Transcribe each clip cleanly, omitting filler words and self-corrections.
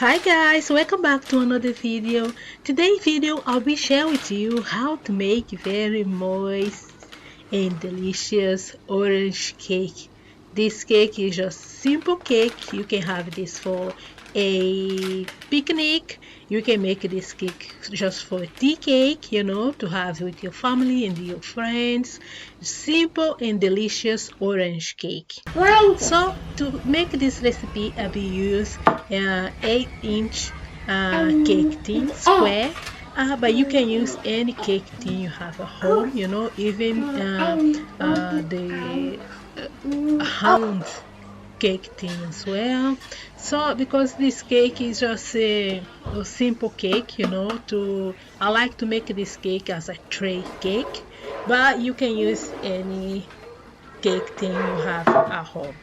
Hi guys, welcome back to another video. Today's video I'll be sharing with you how to make very moist and delicious orange cake. This cake is just simple cake. You can have this for a picnic. You can make this cake just for a tea cake, to have with your family and your friends. Simple and delicious orange cake. So to make this recipe, I will use 8-inch cake tin square. But you can use any cake tin you have at home, even the round cake tin as well. So because this cake is just a simple cake, I like to make this cake as a tray cake, but you can use any cake tin you have at home.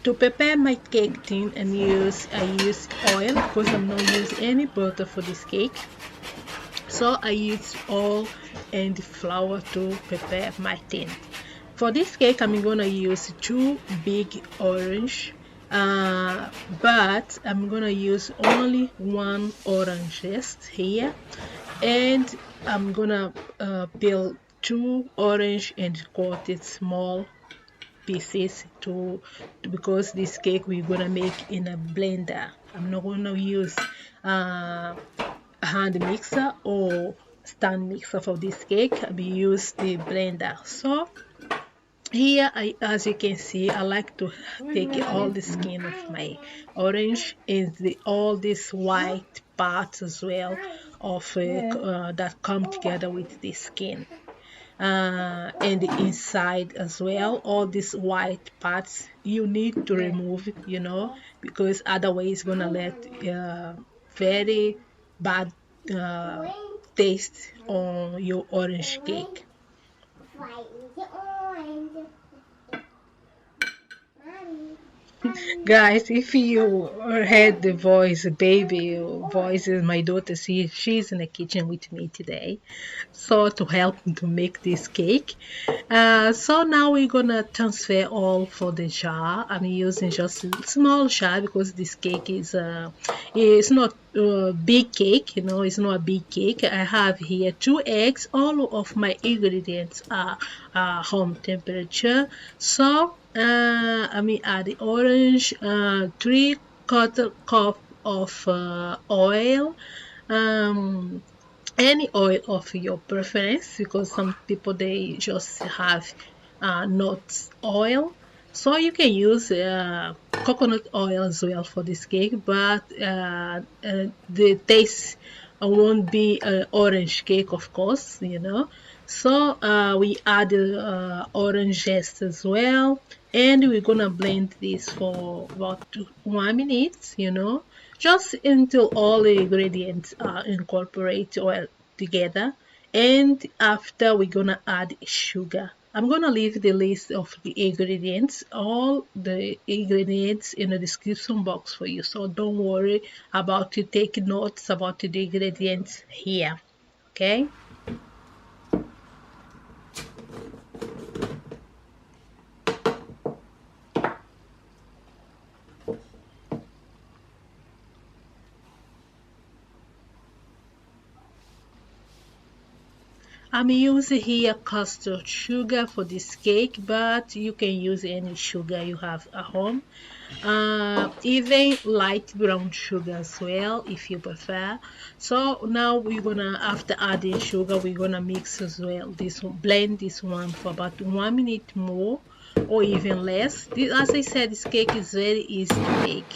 To prepare my cake tin I use oil because I'm not using any butter for this cake. So I use oil and flour to prepare my tin. For this cake I'm gonna use 2 big orange, but I'm gonna use only 1 orange zest here, and I'm gonna peel 2 orange and cut it small pieces because this cake we're gonna make in a blender. I'm not gonna use hand mixer or stand mixer for this cake. I will use the blender. So here as you can see, I like to take all the skin of my orange and all this white parts as well of that come together with the skin, and the inside as well. All these white parts you need to remove it, because otherwise it's gonna let very bad taste on your orange cake. Guys, if you heard the voice, baby voice is my daughter. She's in the kitchen with me today, so to help me to make this cake. So now we're gonna transfer all for the jar. I'm using just a small jar because this cake it's not a big cake, it's not a big cake. I have here 2 eggs. All of my ingredients are home temperature. So add the orange, 3/4 cup of oil, any oil of your preference, because some people they just have nuts oil. So you can use coconut oil as well for this cake, but the taste won't be orange cake, of course, So we add orange zest as well, and we're gonna blend this for about 1 minute, just until all the ingredients are incorporated well together. And after we're gonna add sugar. I'm gonna leave the list of the ingredients, all the ingredients in the description box for you, so don't worry about to take notes about the ingredients here. Okay. I'm using here custard sugar for this cake, but you can use any sugar you have at home. Even light brown sugar as well if you prefer. So now after adding sugar, we're gonna mix as well this one, blend this one for about 1 minute more or even less. As I said, this cake is very easy to make.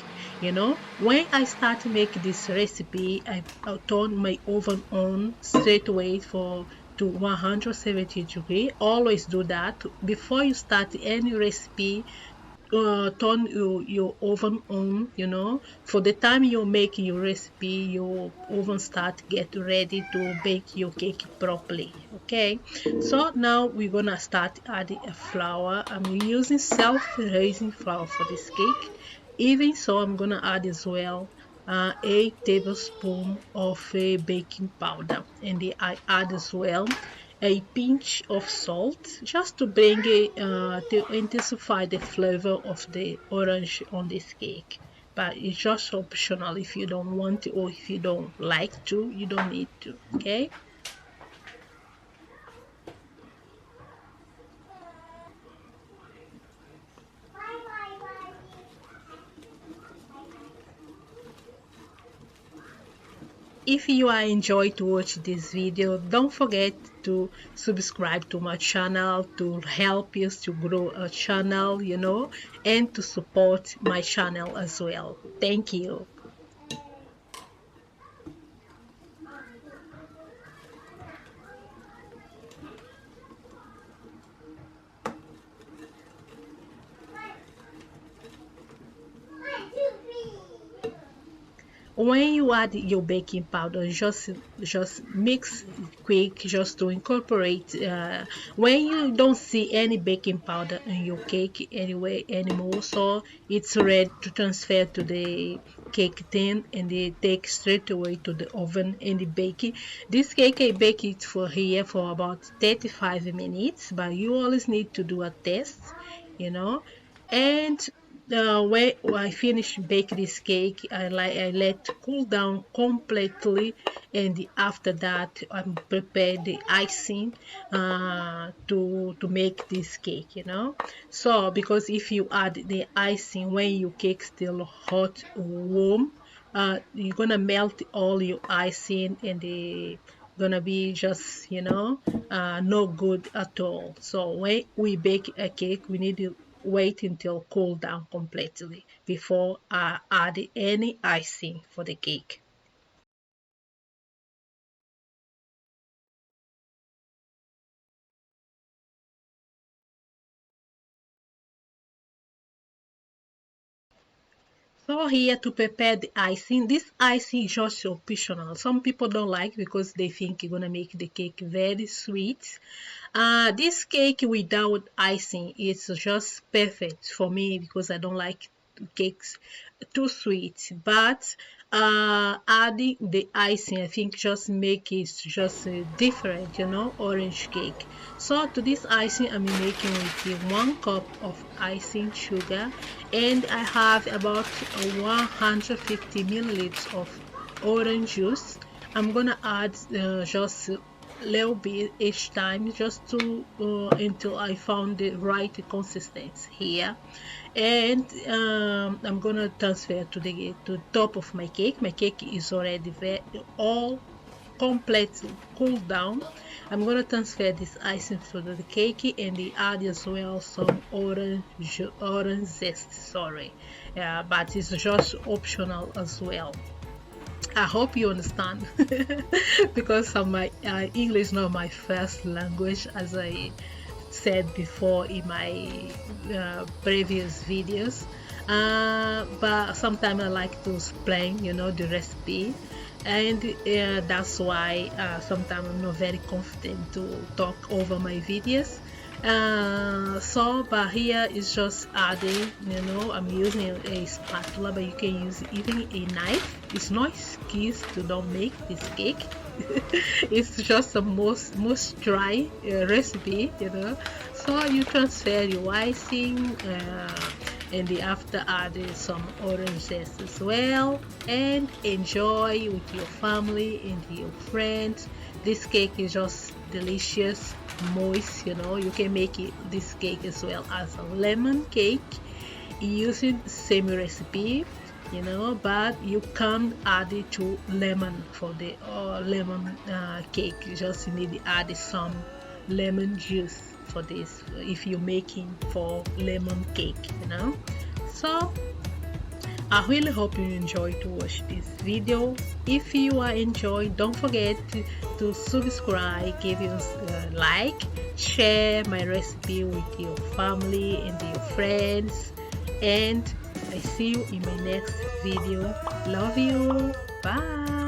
When I start to make this recipe, I turn my oven on straight away to 170 degree. Always do that before you start any recipe. Turn your oven on, for the time you're making your recipe, your oven start get ready to bake your cake properly. Okay, so now we're gonna start adding a flour. I'm using self-raising flour for this cake. Even so, I'm gonna add as well a tablespoon of baking powder, and I add as well a pinch of salt, just to bring it to intensify the flavor of the orange on this cake. but it's just optional. If you don't want to or if you don't like to, you don't need to. Okay. If you are enjoyed to watch this video, don't forget to subscribe to my channel to help us to grow a channel, and to support my channel as well. Thank you. When you add your baking powder, just mix quick, just to incorporate. When you don't see any baking powder in your cake anyway anymore, so it's ready to transfer to the cake tin, and they take straight away to the oven and the baking. This cake I bake it for here for about 35 minutes, but you always need to do a test, you know and when I finish bake this cake, I let cool down completely, and after that I prepare the icing to make this cake. So because if you add the icing when your cake still hot or warm, you're gonna melt all your icing, and the gonna be just no good at all. So when we bake a cake, we need to wait until cool down completely before adding any icing for the cake. So here to prepare the icing. This icing is just optional. Some people don't like because they think it's gonna make the cake very sweet. This cake without icing is just perfect for me because I don't like cakes too sweet. But adding the icing, I think, just make it just different, orange cake. So to this icing, I'm making with the 1 cup of icing sugar, and I have about 150 milliliters of orange juice. I'm gonna add just little bit each time, just to until I found the right consistency here. And I'm gonna transfer to the top of my cake. My cake is already all completely cooled down. I'm gonna transfer this icing to the cake, and add as well some orange zest. Sorry, but it's just optional as well. I hope you understand because my English is not my first language, as I said before in my previous videos. But sometimes I like to explain, the recipe, and that's why sometimes I'm not very confident to talk over my videos. But here is just adding, I'm using a spatula, but you can use even a knife. It's not skills to don't make this cake. It's just a most dry recipe, so you transfer your icing, and after adding some orange zest as well, and enjoy with your family and your friends. This cake is just delicious, moist. You can make this cake as well as a lemon cake using the same recipe, but you can't add it to lemon for the lemon cake. You just need to add some lemon juice for this if you're making for lemon cake. So I really hope you enjoy to watch this video. If you are enjoying, don't forget to subscribe, give us a like, share my recipe with your family and your friends, and I see you in my next video. Love you. Bye.